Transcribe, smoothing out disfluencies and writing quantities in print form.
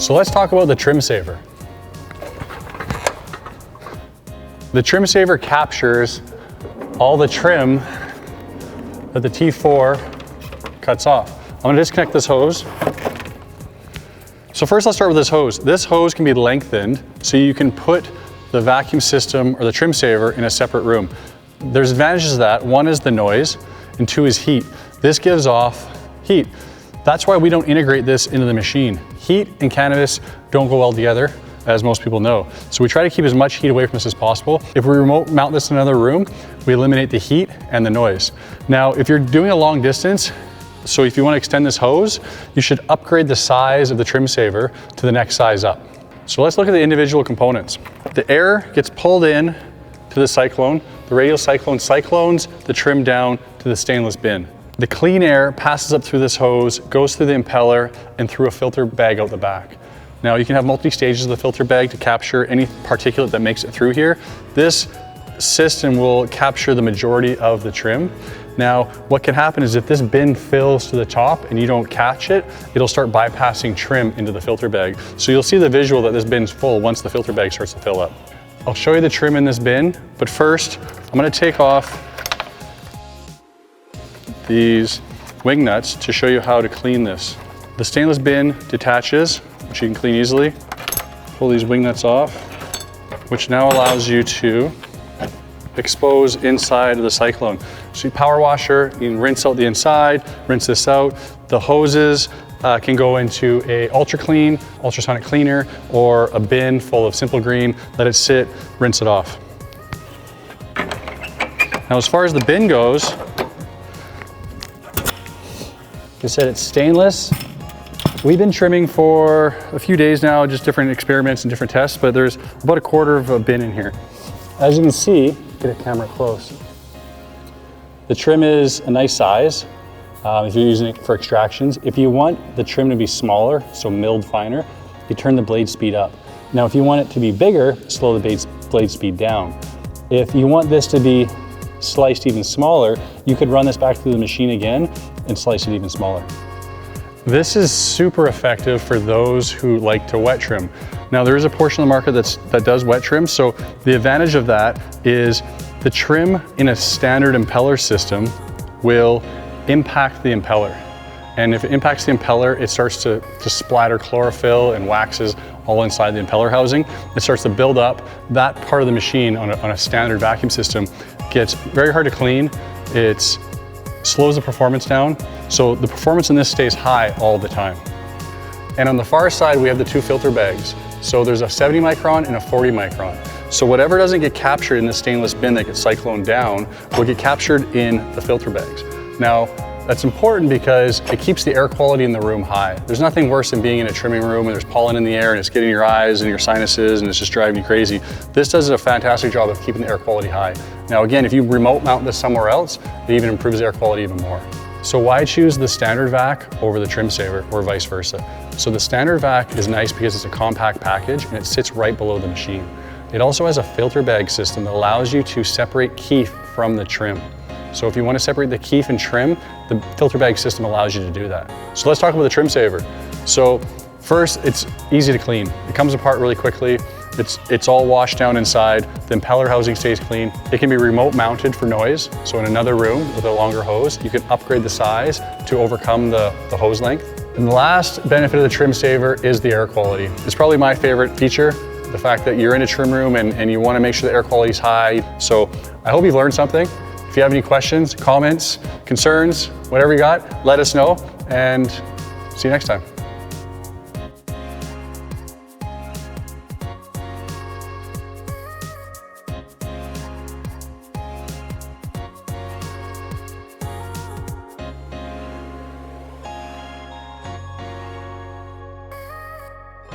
So let's talk about the trim saver. The trim saver captures all the trim that the T4 cuts off. I'm gonna disconnect this hose. So first let's start with this hose. This hose can be lengthened so you can put the vacuum system or the trim saver in a separate room. There's advantages to that. One is the noise and two is heat. This gives off heat. That's why we don't integrate this into the machine. Heat and cannabis don't go well together, as most people know. So we try to keep as much heat away from this as possible. If we remote mount this in another room, we eliminate the heat and the noise. Now, if you're doing a long distance, so if you want to extend this hose, you should upgrade the size of the trim saver to the next size up. So let's look at the individual components. The air gets pulled in to the cyclone. The radial cyclone cyclones the trim down to the stainless bin. The clean air passes up through this hose, goes through the impeller and through a filter bag out the back. Now you can have multi stages of the filter bag to capture any particulate that makes it through here. This system will capture the majority of the trim. Now, what can happen is if this bin fills to the top and you don't catch it, it'll start bypassing trim into the filter bag. So you'll see the visual that this bin's full once the filter bag starts to fill up. I'll show you the trim in this bin, but first I'm gonna take off these wing nuts to show you how to clean this. The stainless bin detaches, which you can clean easily. Pull these wing nuts off, which now allows you to expose inside of the cyclone. So you power washer, you can rinse out the inside, rinse this out. The hoses can go into a ultra clean, ultrasonic cleaner, or a bin full of simple green, let it sit, rinse it off. Now as far as the bin goes, like I said, it's stainless. We've been trimming for a few days now, just different experiments and different tests, but there's about a quarter of a bin in here. As you can see, get a camera close. The trim is a nice size if you're using it for extractions. If you want the trim to be smaller, so milled finer, you turn the blade speed up. Now, if you want it to be bigger, slow the blade speed down. If you want this to be sliced even smaller, you could run this back through the machine again and slice it even smaller. This is super effective for those who like to wet trim. Now there is a portion of the market that does wet trim, so the advantage of that is the trim in a standard impeller system will impact the impeller. And if it impacts the impeller, it starts to splatter chlorophyll and waxes all inside the impeller housing. It starts to build up. That part of the machine on a standard vacuum system gets very hard to clean. It slows the performance down. So the performance in this stays high all the time. And on the far side, we have the two filter bags. So there's a 70 micron and a 40 micron. So whatever doesn't get captured in the stainless bin that gets cycloned down will get captured in the filter bags. Now, that's important because it keeps the air quality in the room high. There's nothing worse than being in a trimming room and there's pollen in the air and it's getting your eyes and your sinuses and it's just driving you crazy. This does a fantastic job of keeping the air quality high. Now again, if you remote mount this somewhere else, it even improves the air quality even more. So why choose the standard vac over the trim saver or vice versa? So the standard vac is nice because it's a compact package and it sits right below the machine. It also has a filter bag system that allows you to separate keef from the trim. So if you want to separate the keef and trim, the filter bag system allows you to do that. So let's talk about the trim saver. So first, it's easy to clean. It comes apart really quickly. It's all washed down inside. The impeller housing stays clean. It can be remote mounted for noise. So in another room with a longer hose, you can upgrade the size to overcome the hose length. And the last benefit of the trim saver is the air quality. It's probably my favorite feature, the fact that you're in a trim room and you want to make sure the air quality is high. So I hope you've learned something. If you have any questions, comments, concerns, whatever you got, let us know and see you next time.